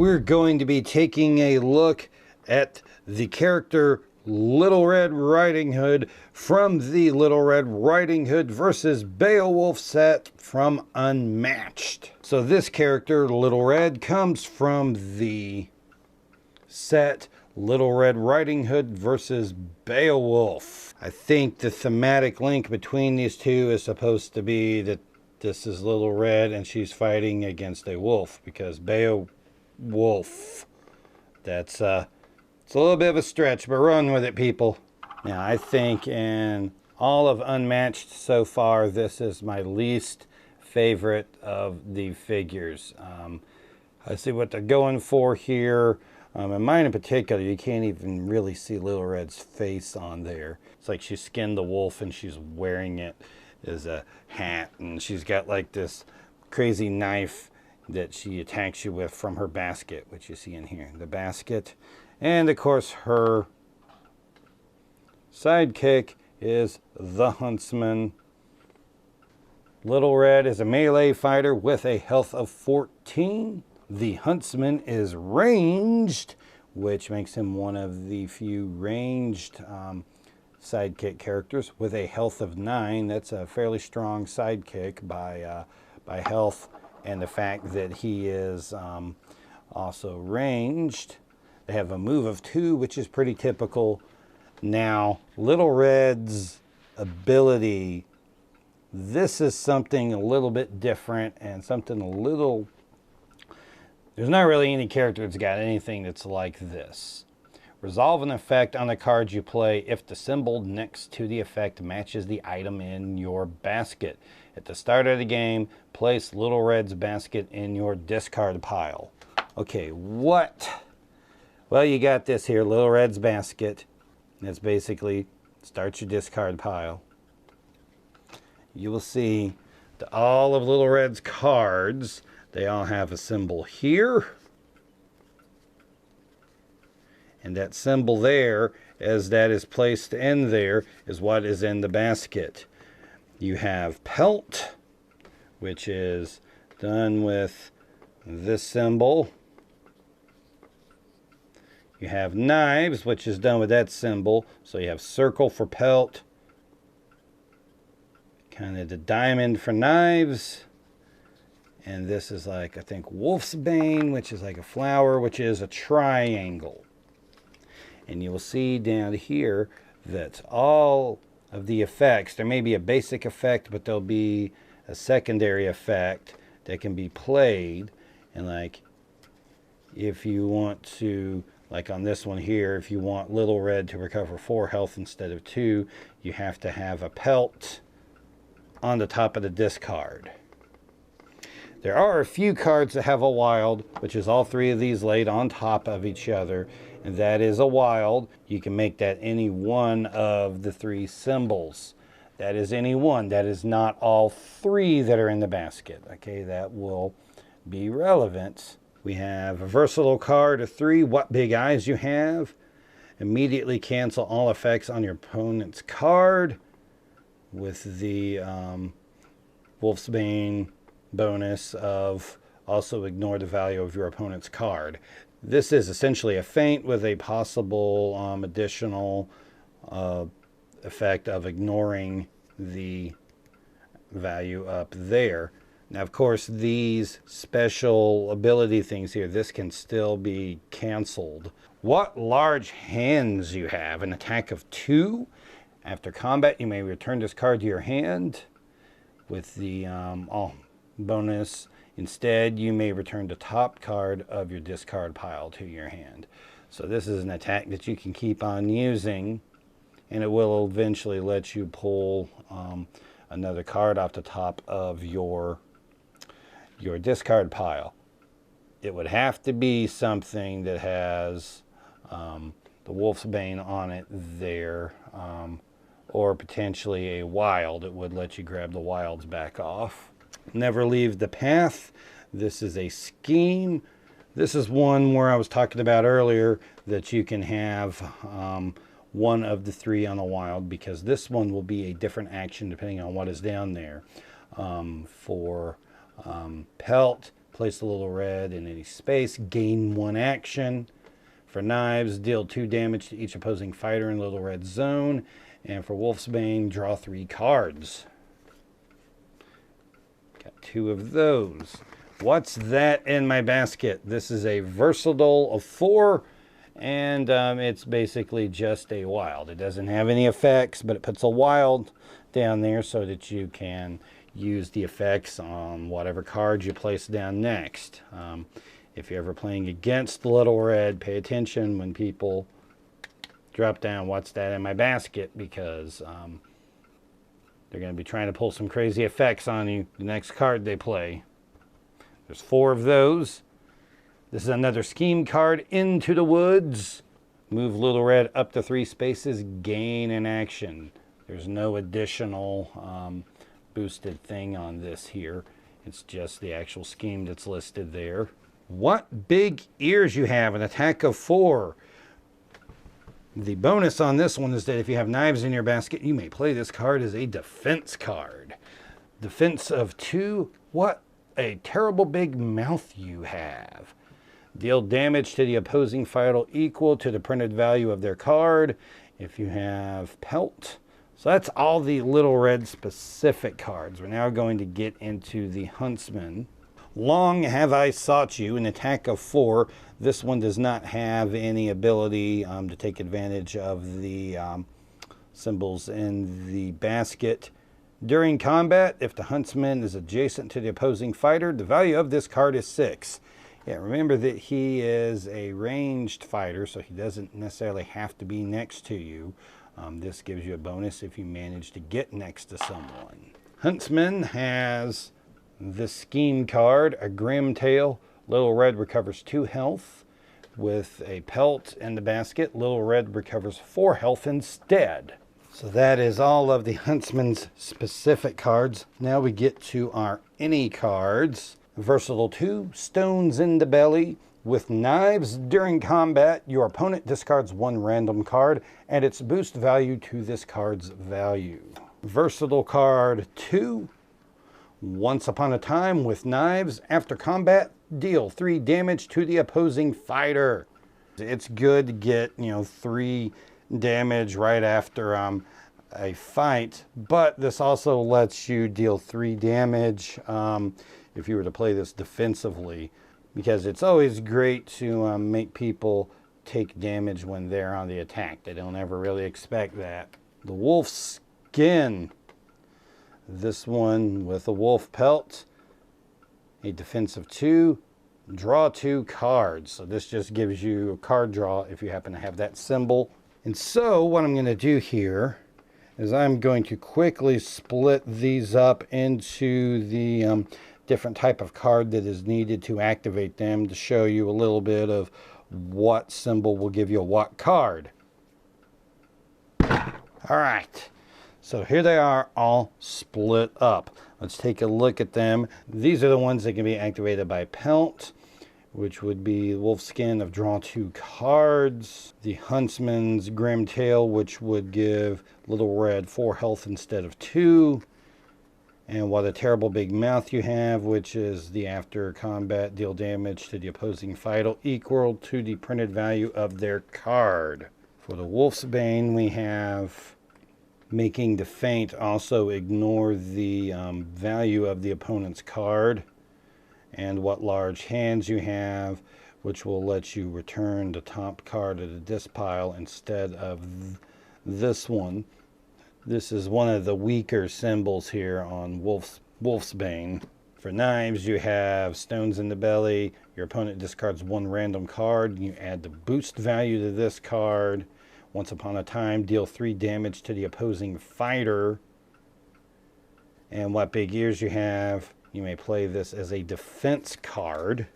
we're going to be taking a look at the character Little Red Riding Hood from the Little Red Riding Hood versus Beowulf set from Unmatched. So this character, Little Red, comes from the set Little Red Riding Hood versus Beowulf. I think the thematic link between these two is supposed to be that this is Little Red and she's fighting against a wolf, because Beowulf, it's a little bit of a stretch, but run with it, people. Now, I think in all of Unmatched so far, this is my least favorite of the figures. I see what they're going for here. And mine in particular, you can't even really see Little Red's face on there. It's like she skinned the wolf and she's wearing it as a hat. And she's got like this crazy knife that she attacks you with from her basket, which you see in here. The basket. And of course, her sidekick is the Huntsman. Little Red is a melee fighter with a health of 14. The Huntsman is ranged, which makes him one of the few ranged sidekick characters with a health of 9. That's a fairly strong sidekick by health, and the fact that he is also ranged. They have a move of 2, which is pretty typical. Now, Little Red's ability, this is something a little bit different and something a little... There's not really any character that's got anything that's like this. Resolve an effect on the card you play if the symbol next to the effect matches the item in your basket. At the start of the game, place Little Red's basket in your discard pile. Okay, what? Well, you got this here, Little Red's basket. That's basically starts your discard pile. You will see that all of Little Red's cards, they all have a symbol here. And that symbol there, as that is placed in there, is what is in the basket. You have pelt, which is done with this symbol. You have knives, which is done with that symbol. So you have circle for pelt, kind of the diamond for knives. And this is like, I think, Wolf's Bane, which is like a flower, which is a triangle. And you will see down here that all of the effects, there may be a basic effect, but there'll be a secondary effect that can be played. And like, if you want to, like on this one here, if you want Little Red to recover 4 health instead of 2, you have to have a pelt on the top of the discard. There are a few cards that have a wild, which is all 3 of these laid on top of each other, and that is a wild. You can make that any one of the 3 symbols. That is any one. That is not all 3 that are in the basket. Okay, that will be relevant. We have a versatile card of 3, What Big Eyes You Have. Immediately cancel all effects on your opponent's card with the Wolf's Bane bonus of also ignore the value of your opponent's card. This is essentially a feint with a possible additional effect of ignoring the value up there. Now, of course, these special ability things here, this can still be canceled. What large hands you have. An attack of 2. After combat, you may return this card to your hand with the bonus. Instead, you may return the top card of your discard pile to your hand. So this is an attack that you can keep on using, and it will eventually let you pull another card off the top of your discard pile. It would have to be something that has the Wolf's Bane on it there, or potentially a wild. It would let you grab the wilds back off. Never leave the path. This is a scheme. This is one where I was talking about earlier that you can have one of the 3 on the wild, because this one will be a different action depending on what is down there. For pelt, place the little red in any space, gain 1 action. For knives, deal 2 damage to each opposing fighter in little red zone. And for Wolfsbane, draw 3 cards. Got 2 of those. What's that in my basket? This is a versatile of 4, and it's basically just a wild. It doesn't have any effects, but it puts a wild down there so that you can use the effects on whatever card you place down next. If you're ever playing against Little Red, pay attention when people drop down what's that in my basket, because they're going to be trying to pull some crazy effects on you the next card they play. There's 4 of those. This is another scheme card, Into the Woods. Move Little Red up to 3 spaces, gain an action. There's no additional boosted thing on this here. It's just the actual scheme that's listed there. What big ears you have, an attack of 4. The bonus on this one is that if you have knives in your basket, you may play this card as a defense card. Defense of 2. What a terrible big mouth you have. Deal damage to the opposing fighter equal to the printed value of their card. If you have pelt. So that's all the Little Red specific cards. We're now going to get into the Huntsman. Long have I sought you, an attack of 4. This one does not have any ability to take advantage of the symbols in the basket. During combat, if the Huntsman is adjacent to the opposing fighter, the value of this card is 6. Yeah, remember that he is a ranged fighter, so he doesn't necessarily have to be next to you. This gives you a bonus if you manage to get next to someone. Huntsman has the scheme card, a Grim Tail. Little Red recovers 2 health. With a pelt in the basket, Little Red recovers 4 health instead. So that is all of the Huntsman's specific cards. Now we get to our any cards. Versatile 2, Stones in the Belly. With knives, during combat, your opponent discards 1 random card, and its boost value to this card's value. Versatile card 2, Once Upon a Time. With knives, after combat, deal 3 damage to the opposing fighter. It's good to get, 3 damage right after a fight, but this also lets you deal 3 damage if you were to play this defensively, because it's always great to make people take damage when they're on the attack. They don't ever really expect that. The Wolf's Skin. This one with a wolf pelt, a defense of 2, draw 2 cards. So this just gives you a card draw if you happen to have that symbol. And so what I'm going to do here is I'm going to quickly split these up into the different type of card that is needed to activate them, to show you a little bit of what symbol will give you a what card. All right, so here they are all split up. Let's take a look at them. These are the ones that can be activated by pelt, which would be Wolfskin of draw 2 cards. The Huntsman's Grim Tail, which would give Little Red 4 health instead of 2. And What a Terrible Big Mouth you have, which is the after combat deal damage to the opposing fighter equal to the printed value of their card. For the Wolf's Bane, we have Making the Feint. Also ignore the value of the opponent's card. And What Large Hands you have, which will let you return the top card of the disc pile instead of this one. This is one of the weaker symbols here on Wolf's Bane. For knives, you have Stones in the Belly. Your opponent discards 1 random card. You add the boost value to this card. Once Upon a Time, deal 3 damage to the opposing fighter. And What Big Ears you have, you may play this as a defense card.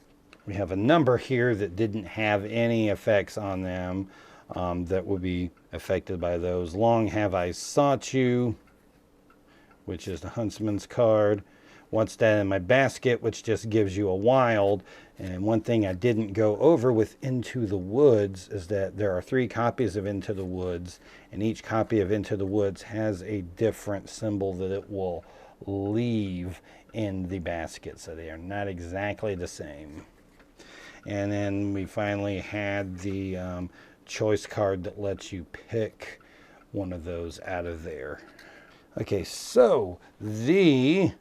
We have a number here that didn't have any effects on them that would be affected by those. Long Have I Sought You, which is the Huntsman's card. What's That in My Basket, which just gives you a wild. And one thing I didn't go over with Into the Woods is that there are 3 copies of Into the Woods, and each copy of Into the Woods has a different symbol that it will leave in the basket, so they are not exactly the same. And then we finally had the choice card that lets you pick one of those out of there. Okay, so the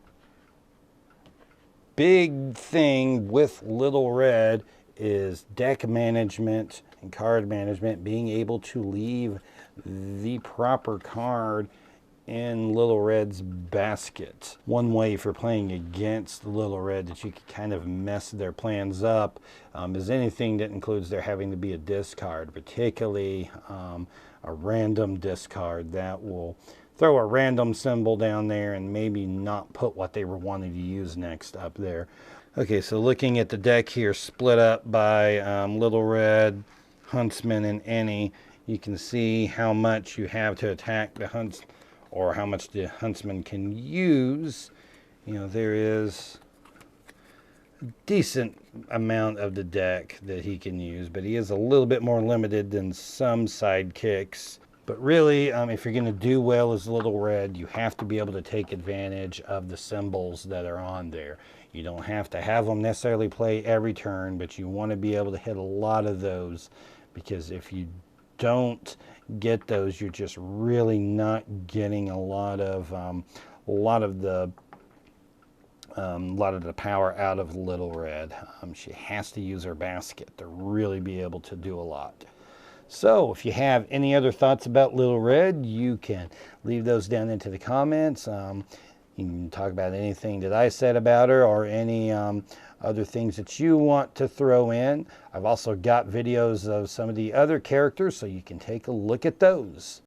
big thing with Little Red is deck management and card management, being able to leave the proper card in Little Red's basket. One way for playing against Little Red that you can kind of mess their plans up is anything that includes there having to be a discard, particularly a random discard that will throw a random symbol down there and maybe not put what they were wanting to use next up there. Okay, so looking at the deck here split up by Little Red, Huntsman, and Any, you can see how much you have to attack the Huntsman, or how much the Huntsman can use. You know, there is a decent amount of the deck that he can use, but he is a little bit more limited than some sidekicks. But really, if you're going to do well as Little Red, you have to be able to take advantage of the symbols that are on there. You don't have to have them necessarily play every turn, but you want to be able to hit a lot of those, because if you don't get those, you're just really not getting a lot of the power out of Little Red. She has to use her basket to really be able to do a lot. So if you have any other thoughts about Little Red, you can leave those down into the comments. You can talk about anything that I said about her, or any other things that you want to throw in. I've also got videos of some of the other characters, so you can take a look at those.